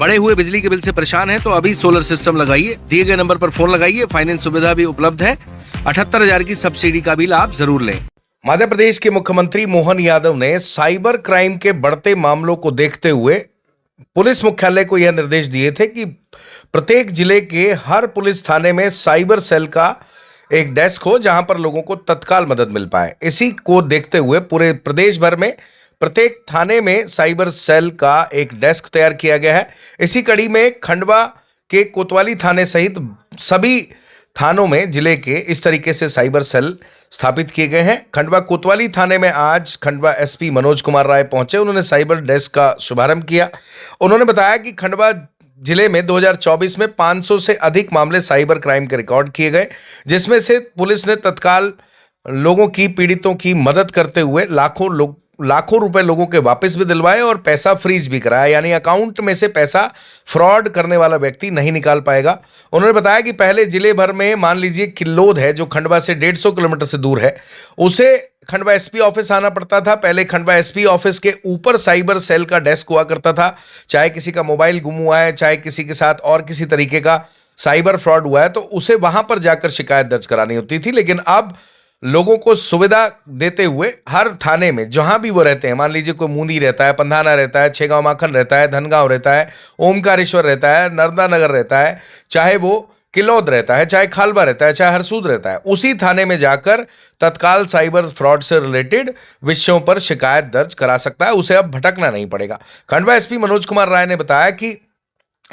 बढ़े हुए बिजली के बिल से परेशान हैं तो अभी सोलर सिस्टम लगाइए। दिए गए नंबर पर फोन लगाइए। फाइनेंस सुविधा भी उपलब्ध है। 78,000 की सब्सिडी का भी लाभ जरूर लें। मध्य प्रदेश के मुख्यमंत्री मोहन यादव ने साइबर क्राइम के बढ़ते मामलों को देखते हुए पुलिस मुख्यालय को यह निर्देश दिए थे कि प्रत्येक जिले के हर पुलिस थाने में साइबर सेल का एक डेस्क हो जहां पर लोगों को तत्काल मदद मिल पाए। इसी को देखते हुए पूरे प्रदेश भर में प्रत्येक थाने में साइबर सेल का एक डेस्क तैयार किया गया है। इसी कड़ी में खंडवा के कोतवाली थाने सहित सभी थानों में जिले के इस तरीके से साइबर सेल स्थापित किए गए हैं। खंडवा कोतवाली थाने में आज खंडवा एसपी मनोज कुमार राय पहुंचे। उन्होंने साइबर डेस्क का शुभारंभ किया। उन्होंने बताया कि खंडवा जिले में 2024 में 500 से अधिक मामले साइबर क्राइम के रिकॉर्ड किए गए, जिसमें से पुलिस ने तत्काल लोगों की पीड़ितों की मदद करते हुए लाखों रुपए लोगों के वापस भी दिलवाए और पैसा फ्रीज भी कराया, यानी अकाउंट में से पैसा फ्रॉड करने वाला व्यक्ति नहीं निकाल पाएगा। उन्होंने बताया कि पहले जिले भर में मान लीजिए किल्लोद है जो खंडवा से 150 किलोमीटर से दूर है, उसे खंडवा एसपी ऑफिस आना पड़ता था। पहले खंडवा एसपी ऑफिस के ऊपर साइबर सेल का डेस्क हुआ करता था। चाहे किसी का मोबाइल गुम हुआ है, चाहे किसी के साथ और किसी तरीके का साइबर फ्रॉड हुआ है, तो उसे वहां पर जाकर शिकायत दर्ज करानी होती थी। लेकिन अब लोगों को सुविधा देते हुए हर थाने में जहां भी वो रहते हैं, मान लीजिए कोई मूंदी रहता है, पंधाना रहता है, छेगांव माखन रहता है, धनगांव रहता है, ओमकारेश्वर रहता है, नर्मदा नगर रहता है, चाहे वो किलौद रहता है, चाहे खालवा रहता है, चाहे हरसूद रहता है, उसी थाने में जाकर तत्काल साइबर फ्रॉड से रिलेटेड विषयों पर शिकायत दर्ज करा सकता है। उसे अब भटकना नहीं पड़ेगा। खंडवा एसपी मनोज कुमार राय ने बताया कि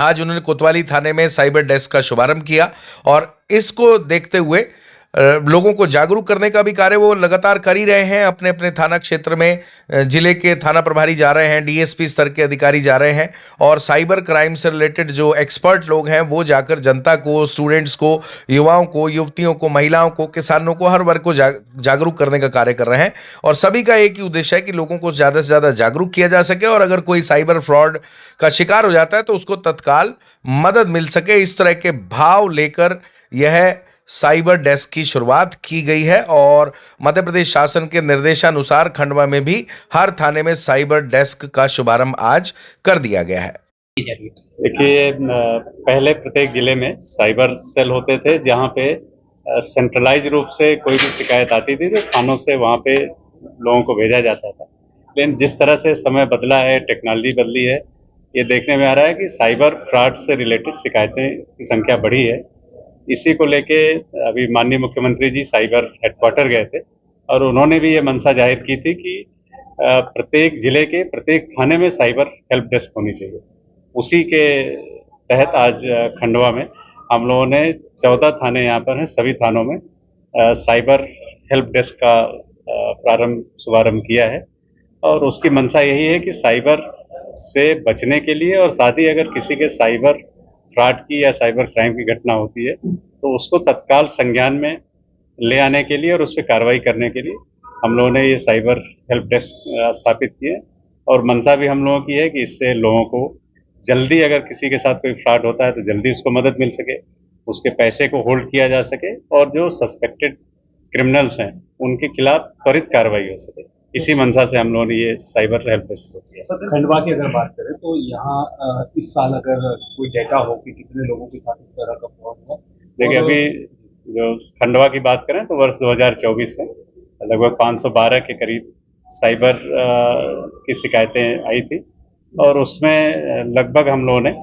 आज उन्होंने कोतवाली थाने में साइबर डेस्क का शुभारंभ किया और इसको देखते हुए लोगों को जागरूक करने का भी कार्य वो लगातार कर ही रहे हैं। अपने अपने थाना क्षेत्र में जिले के थाना प्रभारी जा रहे हैं, डीएसपी स्तर के अधिकारी जा रहे हैं और साइबर क्राइम से रिलेटेड जो एक्सपर्ट लोग हैं वो जाकर जनता को, स्टूडेंट्स को, युवाओं को, युवतियों को, महिलाओं को, किसानों को, हर वर्ग को जागरूक करने का कार्य कर रहे हैं। और सभी का एक ही उद्देश्य है कि लोगों को ज़्यादा से ज़्यादा जागरूक किया जा सके और अगर कोई साइबर फ्रॉड का शिकार हो जाता है तो उसको तत्काल मदद मिल सके। इस तरह के भाव लेकर यह साइबर डेस्क की शुरुआत की गई है और मध्य प्रदेश शासन के निर्देशानुसार खंडवा में भी हर थाने में साइबर डेस्क का शुभारंभ आज कर दिया गया है। देखिए, पहले प्रत्येक जिले में साइबर सेल होते थे जहां पे सेंट्रलाइज रूप से कोई भी शिकायत आती थी तो थानों से वहां पे लोगों को भेजा जाता था। लेकिन जिस तरह से समय बदला है, टेक्नोलॉजी बदली है, ये देखने में आ रहा है कि साइबर फ्रॉड से रिलेटेड शिकायतें की संख्या बढ़ी है। इसी को लेके अभी माननीय मुख्यमंत्री जी साइबर हेडक्वार्टर गए थे और उन्होंने भी ये मंशा जाहिर की थी कि प्रत्येक जिले के प्रत्येक थाने में साइबर हेल्प डेस्क होनी चाहिए। उसी के तहत आज खंडवा में हम लोगों ने 14 थाने यहाँ पर हैं, सभी थानों में साइबर हेल्प डेस्क का शुभारंभ किया है और उसकी मंशा यही है कि साइबर से बचने के लिए और साथ ही अगर किसी के साइबर फ्रॉड की या साइबर क्राइम की घटना होती है तो उसको तत्काल संज्ञान में ले आने के लिए और उस पर कार्रवाई करने के लिए हम लोगों ने ये साइबर हेल्प डेस्क स्थापित किए और मंशा भी हम लोगों की है कि इससे लोगों को जल्दी, अगर किसी के साथ कोई फ्रॉड होता है तो जल्दी उसको मदद मिल सके, उसके पैसे को होल्ड किया जा सके और जो सस्पेक्टेड क्रिमिनल्स हैं उनके खिलाफ त्वरित कार्रवाई हो सके। इसी मंशा से हम लोगों ने ये साइबर हेल्प डेस्क किया। सर, खंडवा की अगर बात करें तो यहाँ इस साल अगर कोई डेटा हो कि कितने लोगों के साथ इस तरह का फ्रॉड हुआ? देखिए, अभी जो खंडवा की बात करें तो वर्ष 2024 में लगभग 512 के करीब साइबर की शिकायतें आई थी और उसमें लगभग हम लोगों ने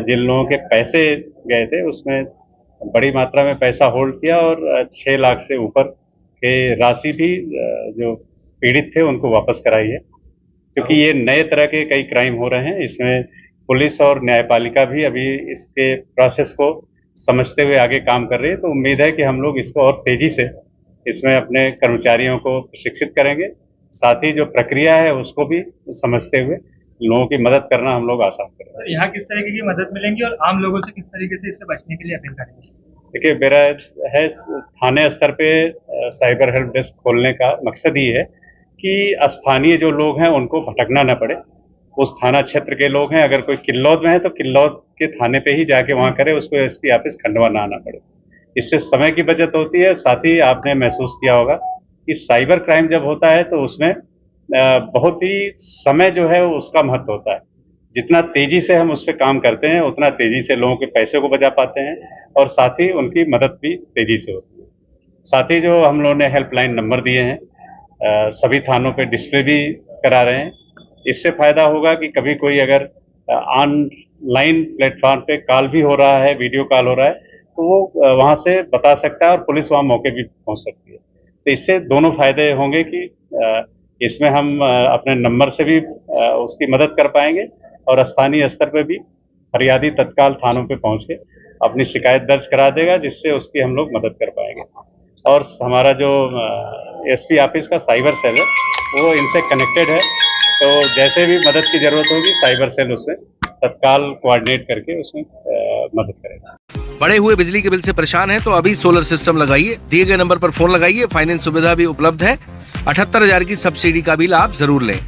जिन लोगों के पैसे गए थे उसमें बड़ी मात्रा में पैसा होल्ड किया और 6 लाख से ऊपर के राशि भी जो पीड़ित थे उनको वापस कराई है। क्योंकि ये नए तरह के कई क्राइम हो रहे हैं, इसमें पुलिस और न्यायपालिका भी अभी इसके प्रोसेस को समझते हुए आगे काम कर रही है, तो उम्मीद है कि हम लोग इसको और तेजी से इसमें अपने कर्मचारियों को प्रशिक्षित करेंगे, साथ ही जो प्रक्रिया है उसको भी समझते हुए लोगों की मदद करना हम लोग आसान करेंगे। यहाँ किस तरीके की मदद मिलेंगी और आम लोगों से किस तरीके से इससे बचने के लिए अपील करेंगे? देखिए, मेरा है थाने स्तर पे साइबर हेल्प डेस्क खोलने का मकसद ही है कि स्थानीय जो लोग हैं उनको भटकना न पड़े। उस थाना क्षेत्र के लोग हैं, अगर कोई किल्लौद में है तो किल्लौद के थाने पे ही जाके वहाँ करे, उसको एसपी ऑफिस खंडवा ना आना पड़े। इससे समय की बचत होती है। साथ ही आपने महसूस किया होगा कि साइबर क्राइम जब होता है तो उसमें बहुत ही समय जो है उसका महत्व होता है। जितना तेजी से हम उस पर काम करते हैं उतना तेजी से लोगों के पैसे को बचा पाते हैं और साथ ही उनकी मदद भी तेजी से होती है। साथ ही जो हम लोगों ने हेल्पलाइन नंबर दिए हैं सभी थानों पे डिस्प्ले भी करा रहे हैं। इससे फायदा होगा कि कभी कोई अगर ऑनलाइन प्लेटफॉर्म पे कॉल भी हो रहा है, वीडियो कॉल हो रहा है, तो वो वहां से बता सकता है और पुलिस वहां मौके भी पहुंच सकती है। तो इससे दोनों फायदे होंगे कि इसमें हम अपने नंबर से भी उसकी मदद कर पाएंगे और स्थानीय स्तर पे भी फरियादी तत्काल थानों पे पहुंच के अपनी शिकायत दर्ज करा देगा, जिससे उसकी हम लोग मदद कर पाएंगे। और हमारा जो एसपी ऑफिस का साइबर सेल है वो इनसे कनेक्टेड है, तो जैसे भी मदद की जरूरत होगी साइबर सेल उसमें तत्काल कोऑर्डिनेट करके उसमें मदद करेगा। बढ़े हुए बिजली के बिल से परेशान हैं तो अभी सोलर सिस्टम लगाइए। दिए गए नंबर पर फोन लगाइए। फाइनेंस सुविधा भी उपलब्ध है। 78,000 की सब्सिडी का भी लाभ जरूर लें।